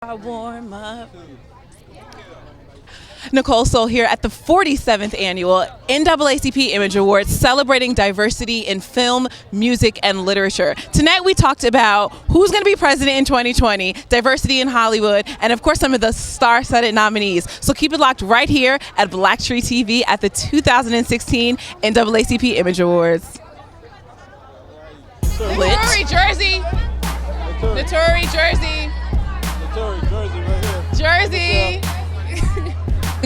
our warm up. Nicole Soul here at the 47th annual NAACP Image Awards, celebrating diversity in film, music, and literature. Tonight we talked about who's going to be president in 2020, diversity in Hollywood, and of course some of the star-studded nominees. So keep it locked right here at Black Tree TV at the 2016 NAACP Image Awards. The Tory jersey. The Tory jersey. The Tory jersey right here. Jersey.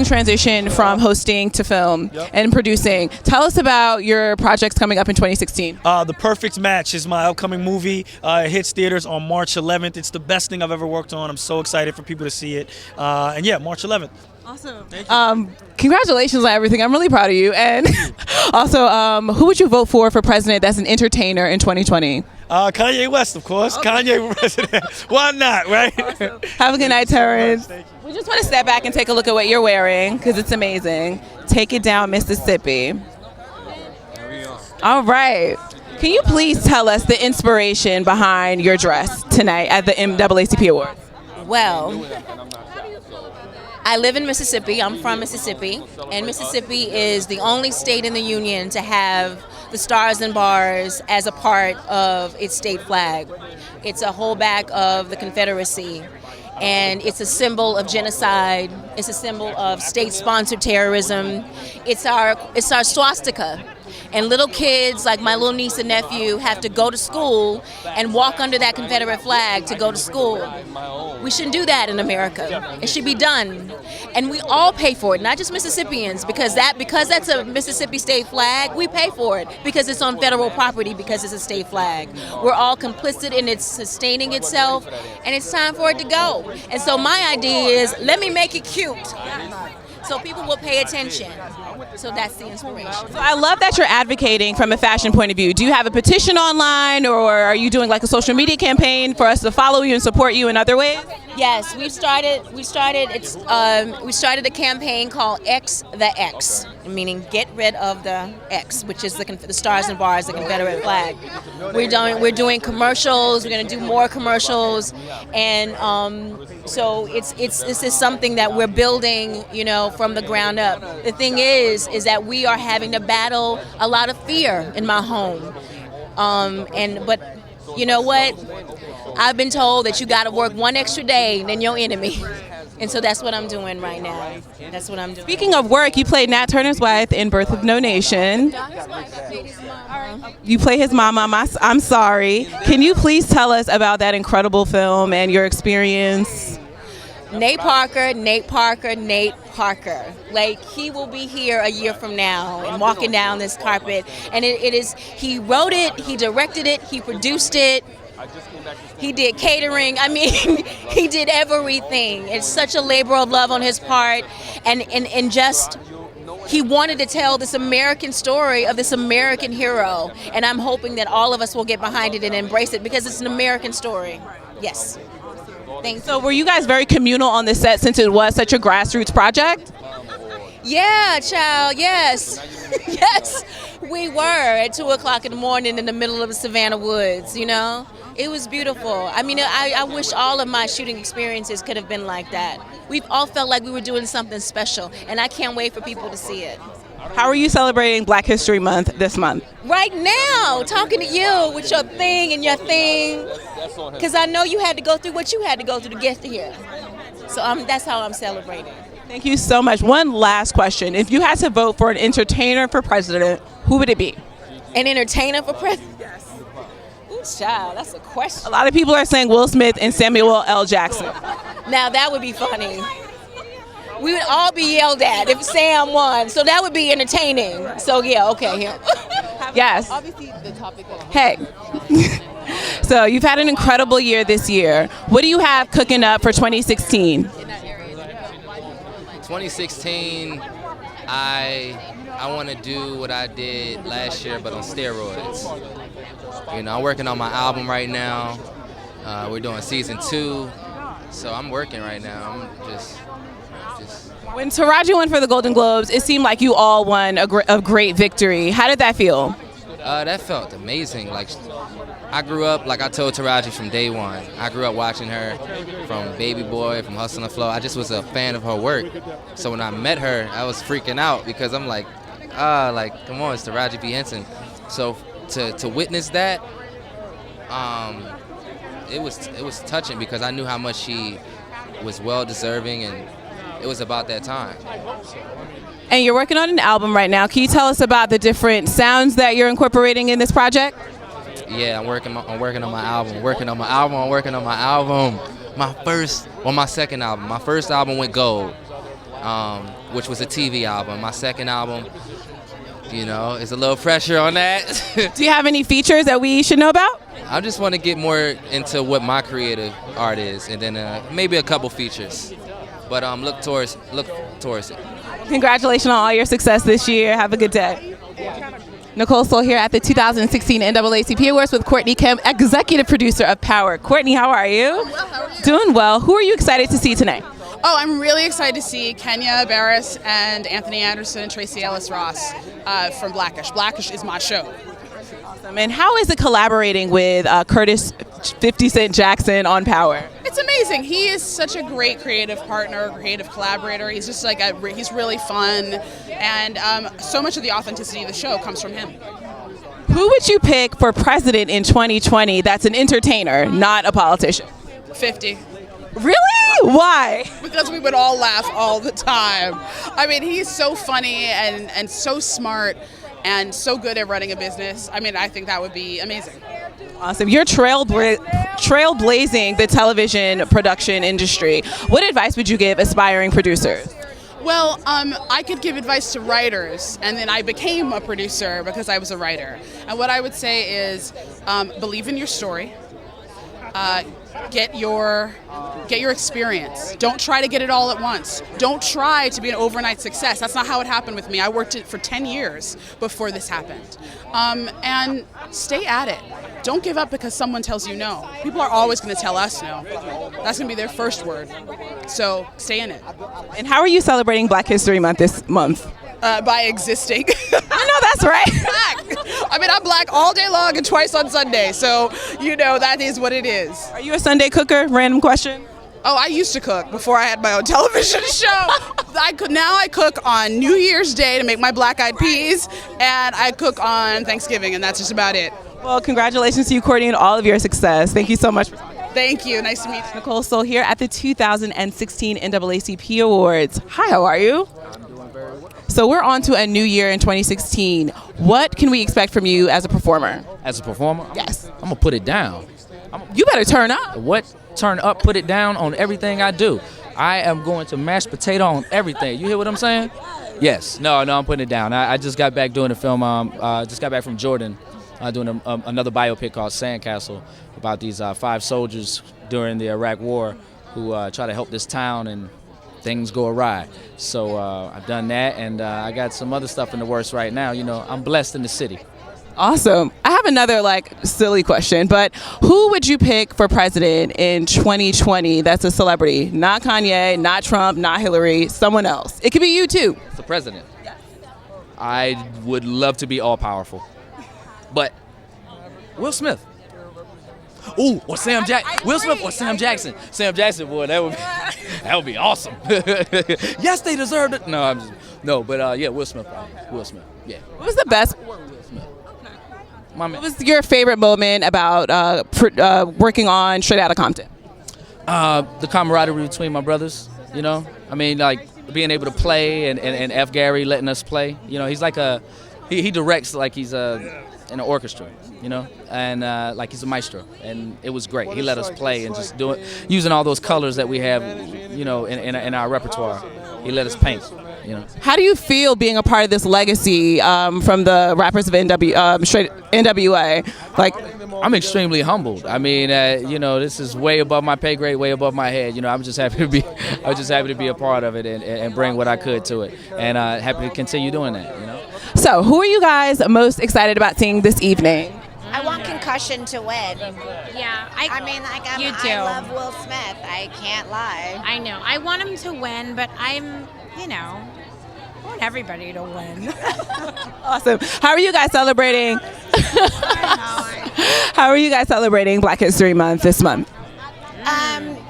Transition from hosting to film and producing. Tell us about your projects coming up in 2016. The Perfect Match is my upcoming movie. It hits theaters on March 11th. It's the best thing I've ever worked on. I'm so excited for people to see it. And yeah, March 11th. Awesome. Thank you. Congratulations on everything. I'm really proud of you. And also, who would you vote for president that's an entertainer in 2020? Kanye West, of course. Okay. Kanye president. Why not, right? Awesome. Have a good night, Terrence. We just want to step back and take a look at what you're wearing because it's amazing. Take it down, Mississippi. All right. Can you please tell us the inspiration behind your dress tonight at the NAACP Awards? Well, I live in Mississippi. I'm from Mississippi, and Mississippi is the only state in the union to have the stars and bars as a part of its state flag. It's a holdback of the Confederacy, and it's a symbol of genocide. It's a symbol of state-sponsored terrorism. It's our swastika. And little kids like my little niece and nephew have to go to school and walk under that Confederate flag to go to school. We shouldn't do that in America. It should be done. And we all pay for it, not just Mississippians, because that's a Mississippi state flag, we pay for it because it's on federal property, because it's a state flag. We're all complicit in its sustaining itself, and it's time for it to go. And so my idea is, let me make it cute, so people will pay attention. So that's the inspiration. So I love that you're advocating from a fashion point of view. Do you have a petition online, or are you doing like a social media campaign for us to follow you and support you in other ways? Yes, we started a campaign called X the X, meaning get rid of the X, which is the stars and bars, the Confederate flag. We're doing commercials. We're going to do more commercials, and so this is something that we're building, from the ground up. The thing is that we are having to battle a lot of fear in my home, but you know what? I've been told that you got to work one extra day than your enemy. And so that's what I'm doing right now. That's what I'm doing. Speaking of work, you played Nat Turner's wife in Birth of No Nation. You play his mama, I'm sorry. Can you please tell us about that incredible film and your experience? Nate Parker. Like, he will be here a year from now and walking down this carpet. And he wrote it, he directed it, he produced it. He did catering. I mean, he did everything. It's such a labor of love on his part, and just he wanted to tell this American story of this American hero, and I'm hoping that all of us will get behind it and embrace it because it's an American story. Yes. Thanks. So were you guys very communal on the set since it was such a grassroots project? Yeah, child, yes. Yes, we were at 2 o'clock in the morning in the middle of the Savannah woods, It was beautiful. I mean, I wish all of my shooting experiences could have been like that. We've all felt like we were doing something special, and I can't wait for people to see it. How are you celebrating Black History Month this month? Right now, talking to you with your thing and your thing, because I know you had to go through what you had to go through to get here. So that's how I'm celebrating. Thank you so much. One last question. If you had to vote for an entertainer for president, who would it be? An entertainer for president? Yes. Ooh, child, that's a question. A lot of people are saying Will Smith and Samuel L. Jackson. Now, that would be funny. We would all be yelled at if Sam won, so that would be entertaining. So, yeah, okay, him. Yes. Obviously, the topic of... Hey. So, you've had an incredible year this year. What do you have cooking up for 2016? 2016, I want to do what I did last year, but on steroids. I'm working on my album right now. We're doing season 2, so I'm working right now. I'm just. When Taraji won for the Golden Globes, it seemed like you all won a great victory. How did that feel? That felt amazing. Like, I grew up, like I told Taraji from day one, I grew up watching her from Baby Boy, from Hustle and Flow. I just was a fan of her work. So when I met her, I was freaking out because I'm like, come on, it's Taraji P. Henson. So to witness that, it was touching because I knew how much she was well deserving, and it was about that time. And you're working on an album right now. Can you tell us about the different sounds that you're incorporating in this project? Yeah, I'm working on my album. My second album. My first album went gold, which was a TV album. My second album, it's a little pressure on that. Do you have any features that we should know about? I just want to get more into what my creative art is, and then maybe a couple features. But look towards it. Congratulations on all your success this year. Have a good day. Nicole Soul here at the 2016 NAACP Awards with Courtney Kim, executive producer of Power. Courtney, how are you? Well, how are you? Doing well. Who are you excited to see tonight? Oh, I'm really excited to see Kenya Barris and Anthony Anderson and Tracy Ellis Ross from Blackish. Blackish is my show. Awesome. And how is it collaborating with Curtis 50 Cent Jackson on Power? It's amazing. He is such a great creative partner, creative collaborator. He's just like he's really fun, and so much of the authenticity of the show comes from him. Who would you pick for president in 2020 that's an entertainer, not a politician? 50. Really? Why? Because we would all laugh all the time. I mean, he's so funny and so smart and so good at running a business. I mean, I think that would be amazing. Awesome. You're trailblazing the television production industry. What advice would you give aspiring producers? Well, I could give advice to writers, and then I became a producer because I was a writer. And what I would say is believe in your story. Get your experience. Don't try to get it all at once. Don't try to be an overnight success. That's not how it happened with me. I worked it for 10 years before this happened. And stay at it. Don't give up because someone tells you no. People are always going to tell us no. That's going to be their first word. So stay in it. And how are you celebrating Black History Month this month? By existing. I know that's right. Black. I mean, I'm black all day long and twice on Sunday, so that is what it is. Are you a Sunday cooker? Random question. Oh, I used to cook before I had my own television show. Now I cook on New Year's Day to make my black-eyed peas, and I cook on Thanksgiving, and that's just about it. Well, congratulations to you, Courtney, and all of your success. Thank you so much for talking. Thank you. Nice to meet you. Nicole Soul here at the 2016 NAACP Awards. Hi, how are you? So we're on to a new year in 2016. What can we expect from you as a performer? As a performer? Yes. I'm going to put it down. You better turn up. What? Turn up, put it down on everything I do. I am going to mash potato on everything. You hear what I'm saying? Yes. No, I'm putting it down. I just got back doing a film. Just got back from Jordan doing another biopic called Sandcastle about these 5 soldiers during the Iraq War who try to help this town and things go awry. So I've done that, and I got some other stuff in the works right now. I'm blessed in the city. Awesome. I have another silly question, but who would you pick for president in 2020 that's a celebrity? Not Kanye, not Trump, not Hillary, someone else. It could be you too. The president. Yes. I would love to be all powerful, but Will Smith. Ooh, or Sam Jackson. Will Smith or Sam Jackson. Sam Jackson, boy, that would be awesome. Yes, they deserved it. But Will Smith. Will Smith. Yeah. What was the best? Will Smith. What was your favorite moment about working on Straight Outta Compton? The camaraderie between my brothers. I mean, being able to play and F. Gary letting us play. He's like he directs like he's in an orchestra. And he's a maestro, and it was great. He let us play and just do it, using all those colors that we have, in our repertoire. He let us paint. How do you feel being a part of this legacy from the rappers of NWA? I'm extremely humbled. I mean, this is way above my pay grade, way above my head. I'm just happy to be a part of it and bring what I could to it, and happy to continue doing that. So, who are you guys most excited about seeing this evening? I want Concussion to win. Yeah, I love Will Smith. I can't lie. I know. I want him to win, but I want everybody to win. Awesome. How are you guys celebrating How are you guys celebrating Black History Month this month?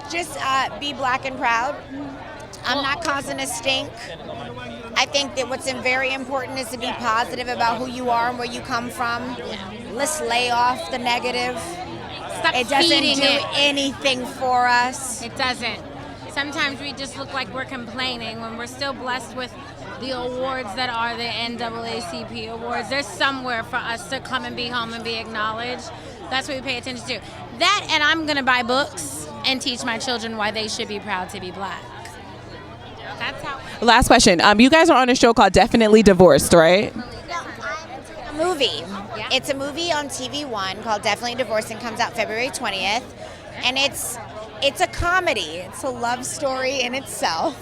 Just be black and proud. I'm not causing a stink. I think that what's very important is to be positive about who you are and where you come from. Let's lay off the negative. Stop It doesn't feeding do it. anything for us. It doesn't. Sometimes we just look like we're complaining when we're still blessed with the awards that are the NAACP awards. There's somewhere for us to come and be home and be acknowledged. That's what we pay attention to. That, and I'm going to buy books and teach my children why they should be proud to be black. That's how. Last question. You guys are on a show called Definitely Divorced, right? A movie. It's a movie on TV1 called Definitely Divorced and comes out February 20th. And it's a comedy. It's a love story in itself.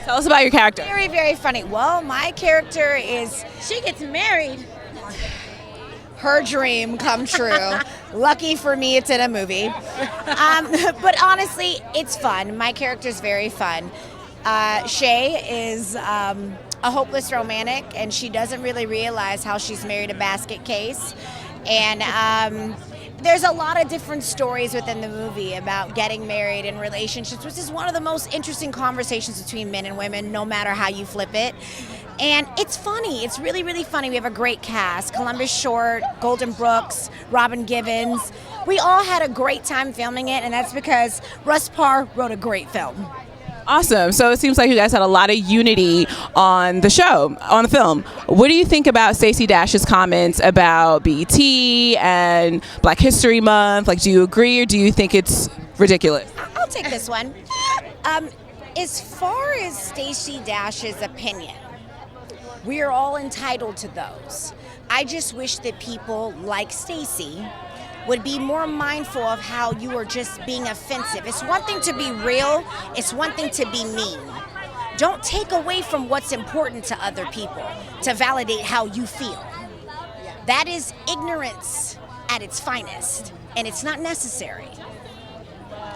Tell us about your character. Very, very funny. Well, my character is, She gets married. her dream come true. Lucky for me, it's in a movie. But honestly, it's fun. My character's very fun. Shay is a hopeless romantic, and she doesn't really realize how she's married a basket case. And there's a lot of different stories within the movie about getting married and relationships, which is one of the most interesting conversations between men and women, no matter how you flip it. And it's funny. It's really, really funny. We have a great cast. Columbus Short, Golden Brooks, Robin Givens. We all had a great time filming it, and that's because Russ Parr wrote a great film. Awesome. So it seems like you guys had a lot of unity on the show, on the film. What do you think about Stacey Dash's comments about BET and Black History Month? Like, do you agree or do you think it's ridiculous? I'll take this one. As far as Stacey Dash's opinion, we are all entitled to those. I just wish that people like Stacey would be more mindful of how you are just being offensive. It's one thing to be real, it's one thing to be mean. Don't take away from what's important to other people to validate how you feel. That is ignorance at its finest, and it's not necessary.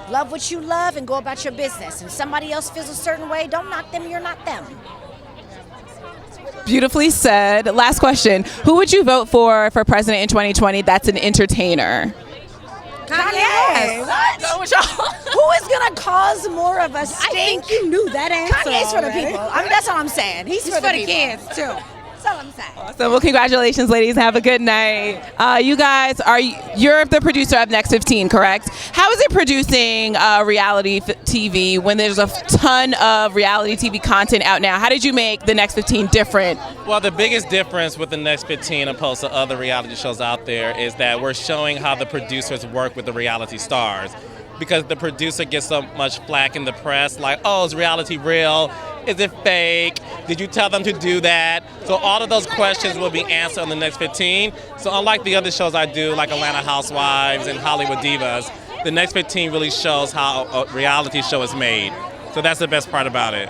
Love what you love and go about your business. And somebody else feels a certain way, don't knock them, you're not them. Beautifully said. Last question. Who would you vote for president in 2020 that's an entertainer? Kanye. What? Who is going to cause more of a stink? I think you knew that answer. Kanye's for the already. people. That's all I'm saying. He's for the people. kids, too. That's all I'm saying. So, well, congratulations, ladies. Have a good night. You guys you're the producer of Next 15, correct? How is it producing reality TV when there's a ton of reality TV content out now? How did you make the Next 15 different? Well, the biggest difference with the Next 15 opposed to other reality shows out there is that we're showing how the producers work with the reality stars. Because the producer gets so much flack in the press, like, oh, is reality real? Is it fake? Did you tell them to do that? So all of those questions will be answered on the Next 15. So unlike the other shows I do, like Atlanta Housewives and Hollywood Divas, the Next 15 really shows how a reality show is made. So that's the best part about it.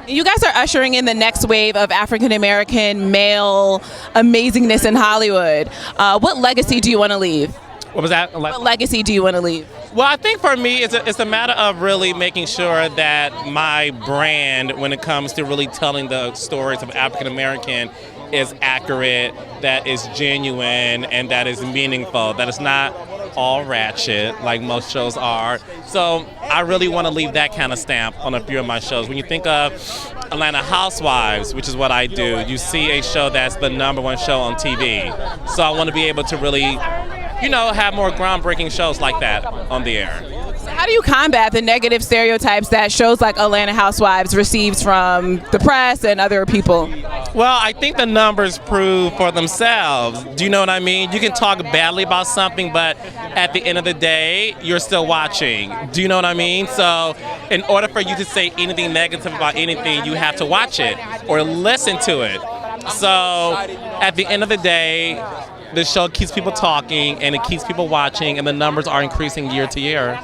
You guys are ushering in the next wave of African-American male amazingness in Hollywood. What legacy do you want to leave? What was that? What legacy do you want to leave? Well, I think for me, it's a matter of really making sure that my brand, when it comes to really telling the stories of African American, is accurate, that is genuine, and that is meaningful, that it's not all ratchet like most shows are. So I really want to leave that kind of stamp on a few of my shows. When you think of Atlanta Housewives, which is what I do, you see a show that's the #1 show on TV. So I want to be able to really, have more groundbreaking shows like that on the air. So how do you combat the negative stereotypes that shows like Atlanta Housewives receives from the press and other people? Well, I think the numbers prove for themselves. Do you know what I mean? You can talk badly about something, but at the end of the day, you're still watching. Do you know what I mean? So in order for you to say anything negative about anything, you have to watch it or listen to it. So at the end of the day, the show keeps people talking and it keeps people watching, and the numbers are increasing year to year.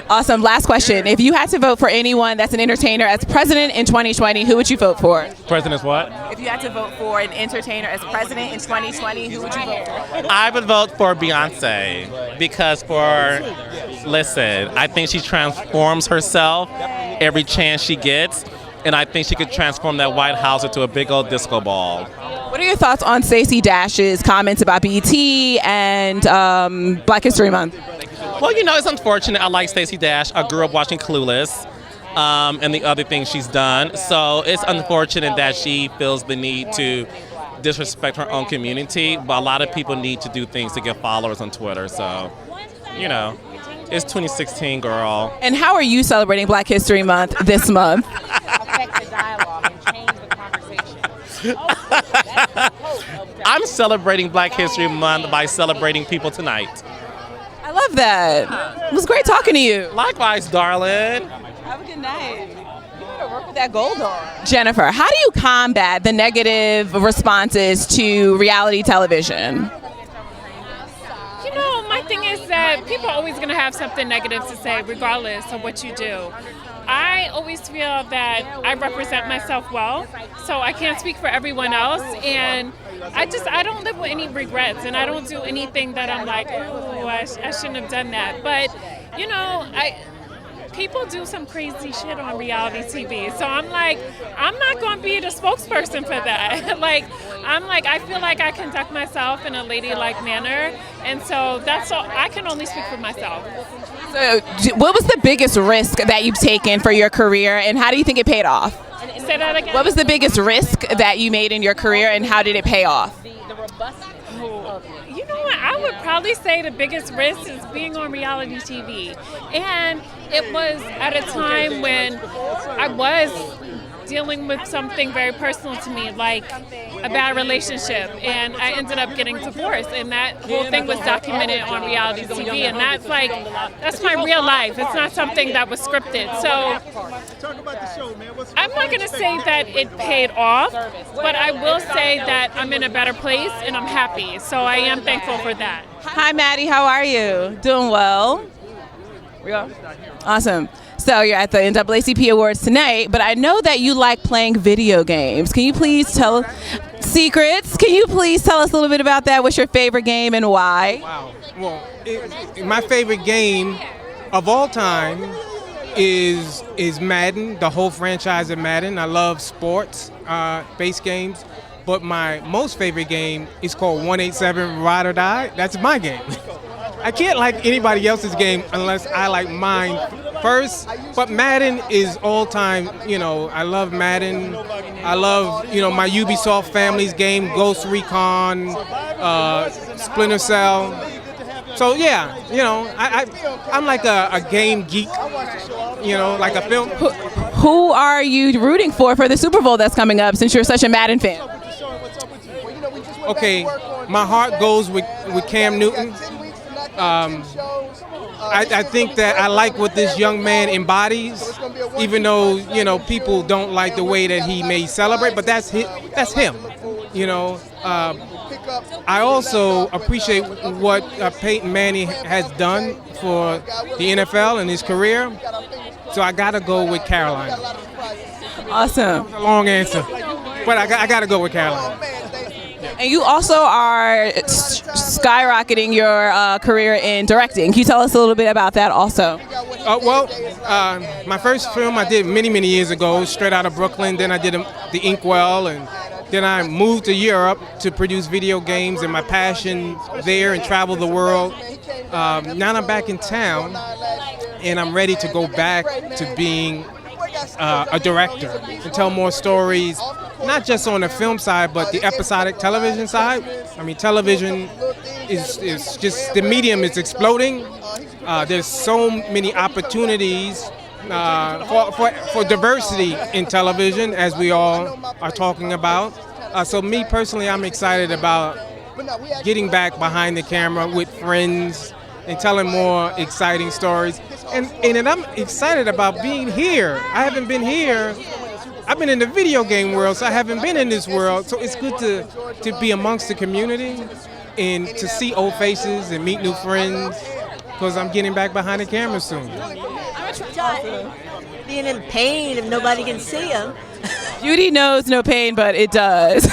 Awesome. Last question. If you had to vote for anyone that's an entertainer as president in 2020, who would you vote for? President's what? If you had to vote for an entertainer as president in 2020, who would you vote for? I would vote for Beyonce because listen, I think she transforms herself every chance she gets, and I think she could transform that White House into a big old disco ball. What are your thoughts on Stacey Dash's comments about BET and Black History Month? Well, you know, it's unfortunate. I like Stacey Dash. I grew up watching Clueless and the other things she's done. So it's unfortunate that she feels the need to disrespect her own community. But a lot of people need to do things to get followers on Twitter. So, you know, it's 2016, girl. And how are you celebrating Black History Month this month? Affect the dialogue and change the conversation. I'm celebrating Black History Month by celebrating people tonight. I love that. It was great talking to you. Likewise, darling. Have a good night. You better work with that gold on. Jennifer, how do you combat the negative responses to reality television? You know, my thing is that people are always going to have something negative to say regardless of what you do. I always feel that I represent myself well, so I can't speak for everyone else, and I don't live with any regrets, and I don't do anything that I'm like, oh, I shouldn't have done that. But, you know, people do some crazy shit on reality TV. So I'm like, I'm not going to be the spokesperson for that. I feel like I conduct myself in a ladylike manner. And so that's all. I can only speak for myself. So what was the biggest risk that you've taken for your career, and how do you think it paid off? Say that again. What was the biggest risk that you made in your career, and how did it pay off? You know what? I would probably say the biggest risk is being on reality TV. And it was at a time when I was dealing with something very personal to me, like a bad relationship, and I ended up getting divorced, and that whole thing was documented on reality TV, and that's my real life. It's not something that was scripted. So I'm not going to say that it paid off, but I will say that I'm in a better place and I'm happy. So I am thankful for that. Hi, Maddie. How are you? Doing well. We go. Awesome. So you're at the NAACP Awards tonight, but I know that you like playing video games. Can you please tell secrets? Can you please tell us a little bit about that? What's your favorite game and why? Wow. Well, my favorite game of all time is Madden, the whole franchise of Madden. I love sports based games, but my most favorite game is called 187 Ride or Die. That's my game. I can't like anybody else's game unless I like mine first, but Madden is all time. You know, I love Madden. I love, you know, my Ubisoft family's game, Ghost Recon, Splinter Cell. So yeah, you know, I'm like a game geek, you know, like a film. Who are you rooting for the Super Bowl that's coming up, since you're such a Madden fan? Okay, my heart goes with Cam Newton. I think that I like what this young man embodies, even though, you know, people don't like the way that he may celebrate, but that's him, you know. I also appreciate what Peyton Manning has done for the NFL in his career, so I gotta go with Carolina. Awesome. A long answer, but I gotta go with Carolina. And you also are skyrocketing your career in directing. Can you tell us a little bit about that also? My first film I did many years ago, straight out of Brooklyn. Then I did The Inkwell, and then I moved to Europe to produce video games, and my passion there and travel the world. Now I'm back in town, and I'm ready to go back to being a director and tell more stories, not just on the film side, but the episodic television side. I mean, television is just, the medium is exploding. There's so many opportunities for diversity in television, as we all are talking about. So me personally, I'm excited about getting back behind the camera with friends and telling more exciting stories. And I'm excited about being here. I haven't been here. I've been in the video game world, so I haven't been in this world. So it's good to be amongst the community and to see old faces and meet new friends, because I'm getting back behind the camera soon. Being in pain if nobody can see him. Beauty knows no pain, but it does.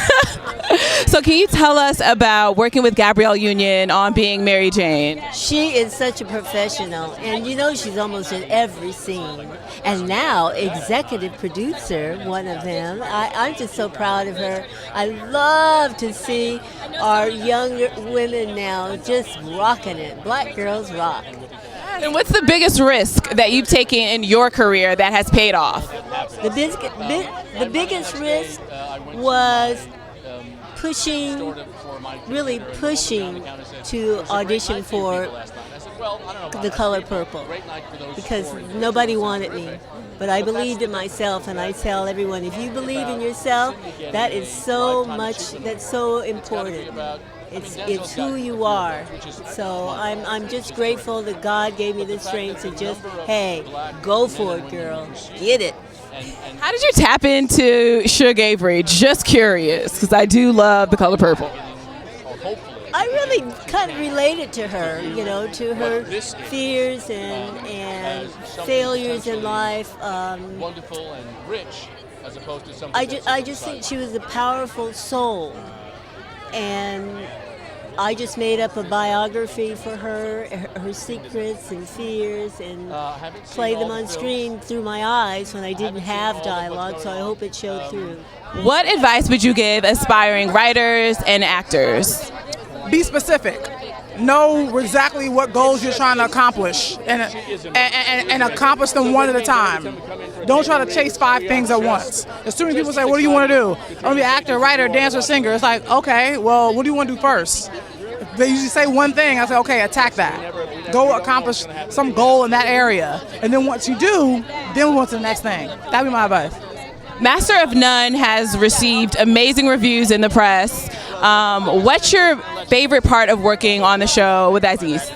So can you tell us about working with Gabrielle Union on being Mary Jane? She is such a professional, and you know she's almost in every scene. And now, executive producer, one of them. I'm just so proud of her. I love to see our younger women now just rocking it. Black girls rock. And what's the biggest risk that you've taken in your career that has paid off? The biggest risk was really pushing to audition for The Color Purple because nobody wanted me. But I believed in myself, and I tell everyone, if you believe in yourself, that's so important. It's who you are. So I'm just grateful that God gave me the strength to just, hey, go for it, girl. Get it. How did you tap into Suge Avery? Just curious, because I do love The Color Purple. I really kind of related to her, you know, to her fears and failures in life. Wonderful and rich, as opposed to something. I just think she was a powerful soul, and I just made up a biography for her secrets and fears, and played them on screen through my eyes when I didn't have dialogue, so I hope it showed through. What advice would you give aspiring writers and actors? Be specific. Know exactly what goals you're trying to accomplish, and accomplish them one at a time. Don't try to chase 5 things at once. As soon as people say, what do you want to do? I want to be an actor, writer, dancer, singer. It's like, okay, well, what do you want to do first? They usually say one thing. I say, okay, attack that. Go accomplish some goal in that area. And then once you do, then what's the next thing? That'd be my advice. Master of None has received amazing reviews in the press. What's your favorite part of working on the show with Aziz?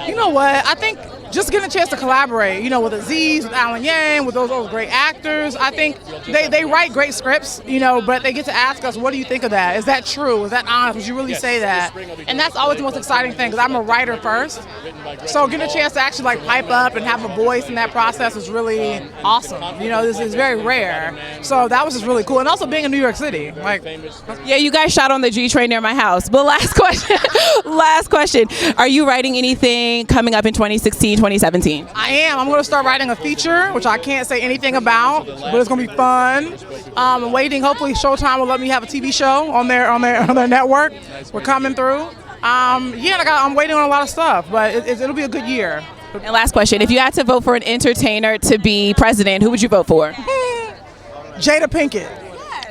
You know what? I think just getting a chance to collaborate, you know, with Aziz, with Alan Yang, with those great actors. I think they write great scripts, you know, but they get to ask us, what do you think of that? Is that true? Is that honest? Would you really say that? And that's always the most exciting thing, because I'm a writer first. So getting a chance to actually like pipe up and have a voice in that process is really awesome. You know, this is very rare. So that was just really cool. And also being in New York City. Yeah, you guys shot on the G train near my house. But last question. Are you writing anything coming up in 2016, 2017? I am. I'm going to start writing a feature, which I can't say anything about, but it's going to be fun. I'm waiting. Hopefully Showtime will let me have a TV show on their network. We're coming through. I'm waiting on a lot of stuff, but it'll be a good year. And last question. If you had to vote for an entertainer to be president, who would you vote for? Jada Pinkett.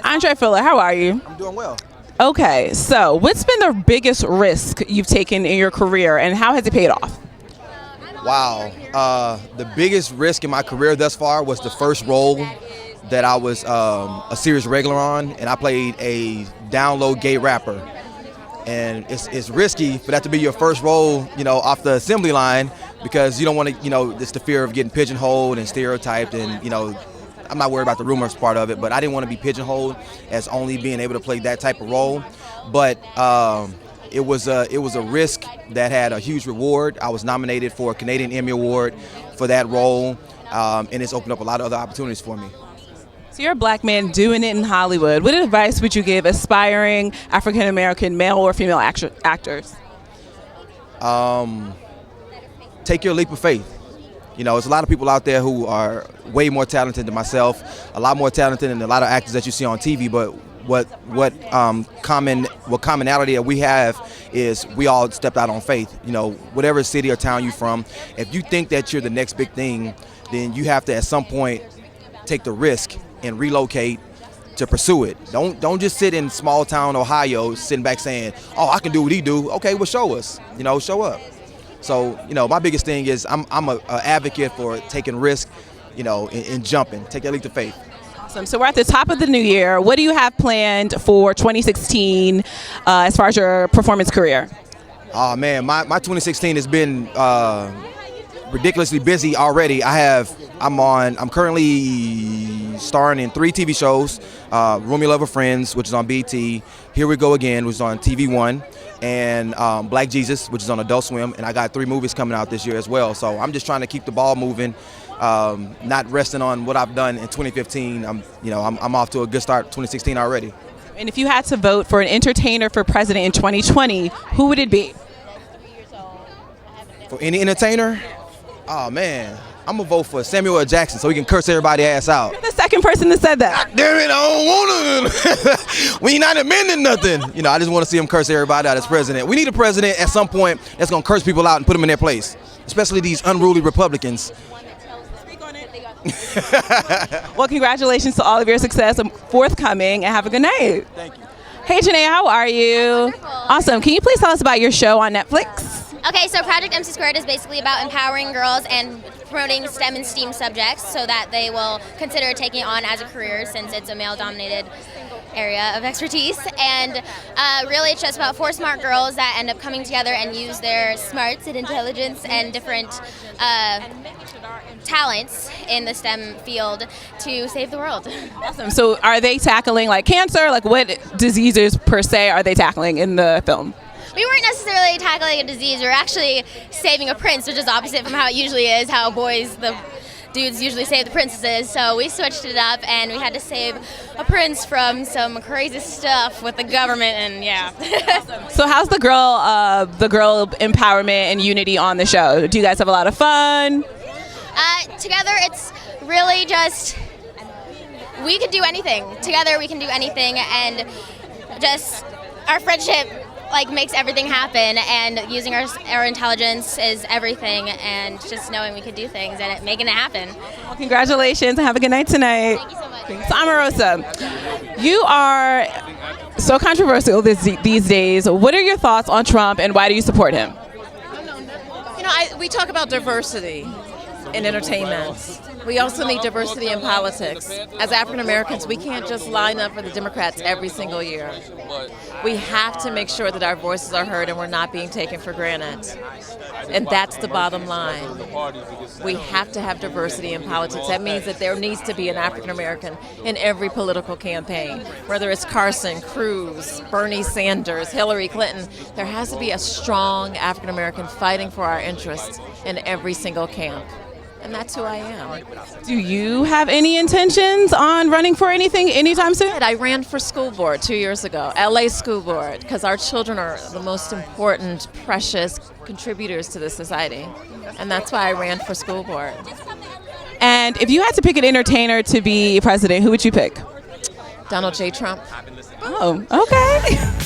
Andre Fuller, how are you? I'm doing well. Okay, so what's been the biggest risk you've taken in your career, and how has it paid off? Wow. The biggest risk in my career thus far was the first role that I was a series regular on, and I played a down-low gay rapper. And it's risky for that to be your first role, you know, off the assembly line, because you don't want to, you know, it's the fear of getting pigeonholed and stereotyped, and, you know, I'm not worried about the rumors part of it, but I didn't want to be pigeonholed as only being able to play that type of role. But it was a risk that had a huge reward. I was nominated for a Canadian Emmy Award for that role, and it's opened up a lot of other opportunities for me. So you're a black man doing it in Hollywood. What advice would you give aspiring African-American male or female actors? Take your leap of faith. You know, there's a lot of people out there who are way more talented than myself, a lot more talented than a lot of actors that you see on TV, but what commonality that we have is we all stepped out on faith. You know, whatever city or town you're from, if you think that you're the next big thing, then you have to at some point take the risk and relocate to pursue it. Don't just sit in small town Ohio sitting back saying, oh, I can do what he do. Okay, well, show us, you know, show up. So, you know, my biggest thing is I'm an advocate for taking risk, you know, and jumping. Take that leap of faith. Awesome. So we're at the top of the new year. What do you have planned for 2016 as far as your performance career? Oh, man, my 2016 has been ridiculously busy already. I'm currently starring in 3 TV shows. Room Your Lover Friends, which is on BET. Here We Go Again, which is on TV One. And Black Jesus, which is on Adult Swim, and I got 3 movies coming out this year as well. So I'm just trying to keep the ball moving, not resting on what I've done in 2015. I'm off to a good start 2016 already. And if you had to vote for an entertainer for president in 2020, who would it be? For any entertainer? Oh man, I'm gonna vote for Samuel L. Jackson so he can curse everybody's ass out. You're the second person that said that. God damn it, I don't want to. We not amending nothing. You know, I just want to see him curse everybody out as president. We need a president at some point that's gonna curse people out and put them in their place, especially these unruly Republicans. Well, congratulations to all of your success forthcoming, and have a good night. Thank you. Hey, Janae, how are you? Awesome. Can you please tell us about your show on Netflix? Okay, so Project MC Squared is basically about empowering girls and promoting STEM and STEAM subjects so that they will consider taking it on as a career, since it's a male-dominated area of expertise. And really it's just about 4 smart girls that end up coming together and use their smarts and intelligence and different talents in the STEM field to save the world. Awesome. So are they tackling like cancer? Like what diseases per se are they tackling in the film? We weren't necessarily tackling a disease, we were actually saving a prince, which is opposite from how it usually is, how boys, the dudes usually save the princesses. So we switched it up and we had to save a prince from some crazy stuff with the government, and yeah. So how's the girl empowerment and unity on the show? Do you guys have a lot of fun? Together it's really just, we could do anything. Together we can do anything, and just our friendship like makes everything happen, and using our intelligence is everything, and just knowing we could do things and making it happen. Well, congratulations and have a good night tonight. Thank you so much. So Omarosa, you are so controversial these days. What are your thoughts on Trump and why do you support him? You know, we talk about diversity in entertainment. We also need diversity in politics. As African Americans, we can't just line up for the Democrats every single year. We have to make sure that our voices are heard and we're not being taken for granted. And that's the bottom line. We have to have diversity in politics. That means that there needs to be an African American in every political campaign. Whether it's Carson, Cruz, Bernie Sanders, Hillary Clinton, there has to be a strong African American fighting for our interests in every single camp. And that's who I am. Do you have any intentions on running for anything anytime soon? I ran for school board 2 years ago, LA school board, because our children are the most important, precious contributors to the society. And that's why I ran for school board. And if you had to pick an entertainer to be president, who would you pick? Donald J. Trump. Oh, okay.